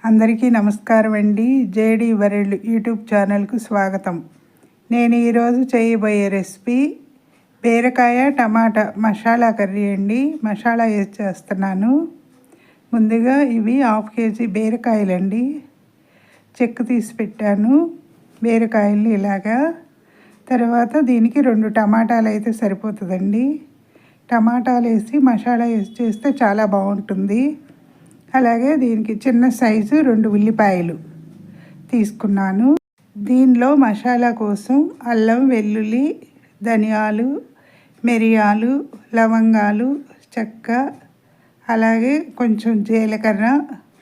అందరికీ నమస్కారం అండి. జేడి వరల్డ్ యూట్యూబ్ ఛానల్కు స్వాగతం. నేను ఈరోజు చేయబోయే రెసిపీ బీరకాయ టమాటా మసాలా కర్రీ అండి. మసాలా వేసి చేస్తున్నాను. ముందుగా ఇవి 1/2 kg బీరకాయలండి. చెక్కు తీసి పెట్టాను బీరకాయలు ఇలాగా. తర్వాత దీనికి 2 టమాటాలు అయితే సరిపోతుందండి. టమాటాలు వేసి మసాలా వేసి చేస్తే చాలా బాగుంటుంది. అలాగే దీనికి చిన్న సైజు 2 ఉల్లిపాయలు తీసుకున్నాను. దీనిలో మసాలా కోసం అల్లం, వెల్లుల్లి, ధనియాలు, మిరియాలు, లవంగాలు, చెక్క, అలాగే కొంచెం జీలకర్ర,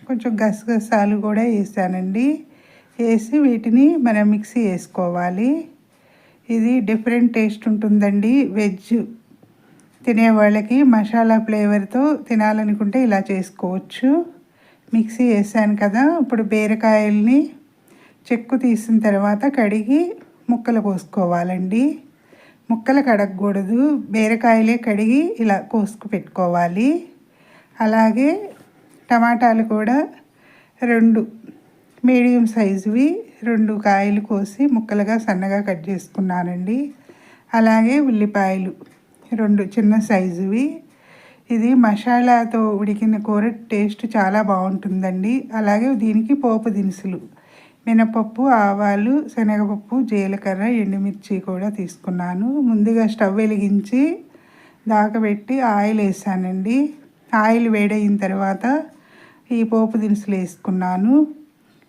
కొంచెం గసగసాలు కూడా వేసానండి. వేసి వీటిని మనం మిక్సీ వేసుకోవాలి. ఇది డిఫరెంట్ టేస్ట్ ఉంటుందండి. వెజ్ తినేవాళ్ళకి మసాలా ఫ్లేవర్తో తినాలనుకుంటే ఇలా చేసుకోవచ్చు. మిక్సీ వేసాను కదా. ఇప్పుడు బీరకాయల్ని చెక్కు తీసిన తర్వాత కడిగి ముక్కలు కోసుకోవాలండి. ముక్కలు కడగకూడదు, బీరకాయలే కడిగి ఇలా కోసుకు పెట్టుకోవాలి. అలాగే టమాటాలు కూడా 2 మీడియం సైజువి 2 కాయలు కోసి ముక్కలుగా సన్నగా కట్ చేసుకున్నానండి. అలాగే ఉల్లిపాయలు 2 చిన్న సైజువి. ఇది మసాలాతో ఉడికిన కూర టేస్ట్ చాలా బాగుంటుందండి. అలాగే దీనికి పోపు దినుసులు మినపప్పు, ఆవాలు, శనగపప్పు, జీలకర్ర, ఎండుమిర్చి కూడా తీసుకున్నాను. ముందుగా స్టవ్ వెలిగించి దాకబెట్టి ఆయిల్ వేసానండి. ఆయిల్ వేడైన తర్వాత ఈ పోపు దినుసులు వేసుకున్నాను.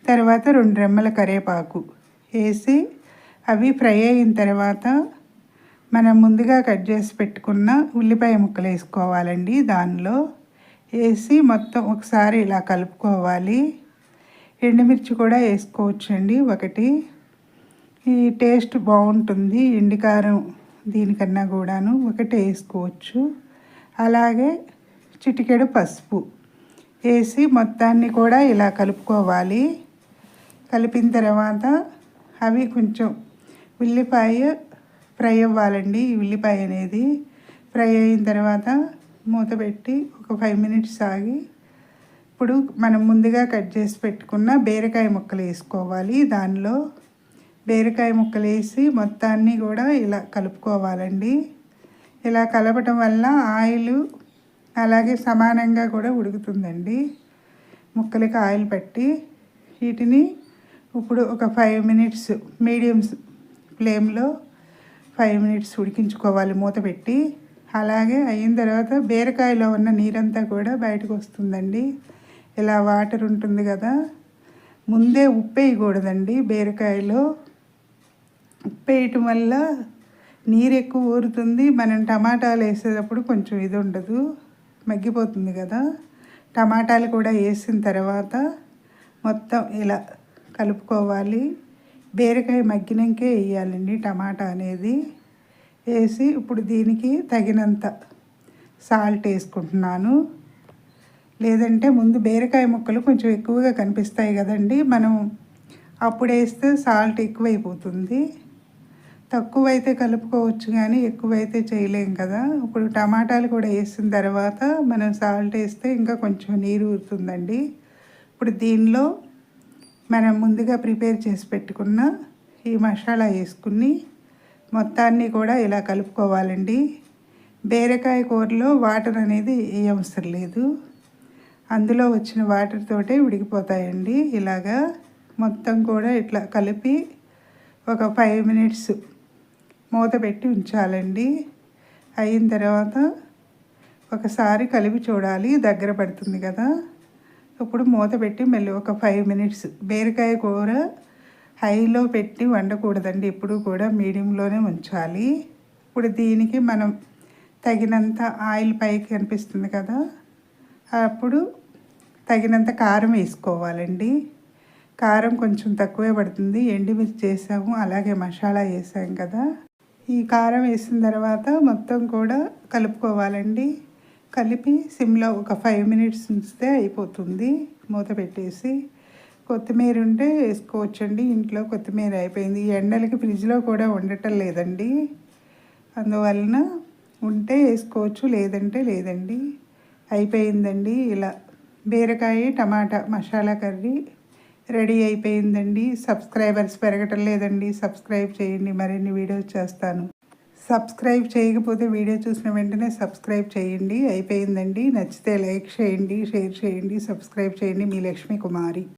తర్వాత 2 రెమ్మల కరివేపాకు వేసి అవి ఫ్రై అయిన తర్వాత మనం ముందుగా కట్ చేసి పెట్టుకున్న ఉల్లిపాయ ముక్కలు వేసుకోవాలండి. దానిలో వేసి మొత్తం ఒకసారి ఇలా కలుపుకోవాలి. ఎండుమిర్చి కూడా వేసుకోవచ్చండి 1. ఈ టేస్ట్ బాగుంటుంది. ఎండికారం దీనికన్నా కూడాను 1 వేసుకోవచ్చు. అలాగే చిటికెడు పసుపు వేసి మొత్తాన్ని కూడా ఇలా కలుపుకోవాలి. కలిపిన తర్వాత అవి కొంచెం ఉల్లిపాయ ఫ్రై అవ్వాలండి. ఈ ఉల్లిపాయ అనేది ఫ్రై అయిన తర్వాత మూత పెట్టి ఒక 5 minutes ఆగి ఇప్పుడు మనం ముందుగా కట్ చేసి పెట్టుకున్న బీరకాయ ముక్కలు వేసుకోవాలి. దానిలో బీరకాయ ముక్కలు వేసి మొత్తాన్ని కూడా ఇలా కలుపుకోవాలండి. ఇలా కలపటం వల్ల ఆయిల్ అలాగే సమానంగా కూడా ఉడుకుతుందండి. ముక్కలకి ఆయిల్ పట్టి వీటిని ఇప్పుడు ఒక 5 minutes మీడియం ఫ్లేమ్లో 5 minutes ఉడికించుకోవాలి మూత పెట్టి. అలాగే అయిన తర్వాత బీరకాయలో ఉన్న నీరంతా కూడా బయటకు వస్తుందండి. ఇలా వాటర్ ఉంటుంది కదా. ముందే ఉప్పు వేయకూడదండి బీరకాయలో. ఉప్పు వేయటం వల్ల నీరు ఎక్కువ ఊరుతుంది. మనం టమాటాలు వేసేటప్పుడు కొంచెం ఇది ఉండదు, మగ్గిపోతుంది కదా. టమాటాలు కూడా వేసిన తర్వాత మొత్తం ఇలా కలుపుకోవాలి. బీరకాయ మగ్గినాకే వేయాలండి టమాటా అనేది. వేసి ఇప్పుడు దీనికి తగినంత సాల్ట్ వేసుకుంటున్నాను. లేదంటే ముందు బీరకాయ ముక్కలు కొంచెం ఎక్కువగా కనిపిస్తాయి కదండి, మనం అప్పుడు వేస్తే సాల్ట్ ఎక్కువైపోతుంది. తక్కువైతే కలుపుకోవచ్చు కానీ ఎక్కువైతే చేయలేం కదా. ఇప్పుడు టమాటాలు కూడా వేసిన తర్వాత మనం సాల్ట్ వేస్తే ఇంకా కొంచెం నీరు ఊరుతుందండి. ఇప్పుడు దీనిలో మనం ముందుగా ప్రిపేర్ చేసి పెట్టుకున్న ఈ మసాలా వేసుకుని మొత్తాన్ని కూడా ఇలా కలుపుకోవాలండి. బీరకాయ కూరలో వాటర్ అనేది ఏ అవసరం లేదు, అందులో వచ్చిన వాటర్ తోటే ఉడికిపోతాయండి. ఇలాగా మొత్తం కూడా ఇట్లా కలిపి ఒక 5 minutes మూత పెట్టి ఉంచాలండి. అయిన తర్వాత ఒకసారి కలిపి చూడాలి, దగ్గర పడుతుంది కదా. ఇప్పుడు మూత పెట్టి మళ్ళీ ఒక 5 minutes. బీరకాయ కూర హైలో పెట్టి వండకూడదండి, ఎప్పుడు కూడా మీడియంలోనే ఉంచాలి. ఇప్పుడు దీనికి మనం తగినంత ఆయిల్ పైకి కనిపిస్తుంది కదా, అప్పుడు తగినంత కారం వేసుకోవాలండి. కారం కొంచెం తక్కువే పడుతుంది, ఎండుమిర్చి చేసాము అలాగే మసాలా వేసాం కదా. ఈ కారం వేసిన తర్వాత మొత్తం కూడా కలుపుకోవాలండి. కలిపి సిమ్లో ఒక 5 minutes ఉంచితే అయిపోతుంది. మూత పెట్టేసి కొత్తిమీర ఉంటే వేసుకోవచ్చండి. ఇంట్లో కొత్తిమీర అయిపోయింది. ఈ ఎండలకి ఫ్రిడ్జ్లో కూడా ఉండటం లేదండి, అందువలన ఉంటే వేసుకోవచ్చు, లేదంటే లేదండి. అయిపోయిందండి. ఇలా బీరకాయ టమాటా మసాలా కర్రీ రెడీ అయిపోయిందండి. సబ్స్క్రైబర్స్ పెరగటం లేదండి. సబ్స్క్రైబ్ చేయండి, మరిన్ని వీడియోస్ చేస్తాను. సబ్స్క్రైబ్ చేయకపోతే వీడియో చూసిన వెంటనే సబ్స్క్రైబ్ చేయండి. అయిపోయిందండి. నచ్చితే లైక్ చేయండి, షేర్ చేయండి, సబ్స్క్రైబ్ చేయండి. మీ లక్ష్మీ కుమారి.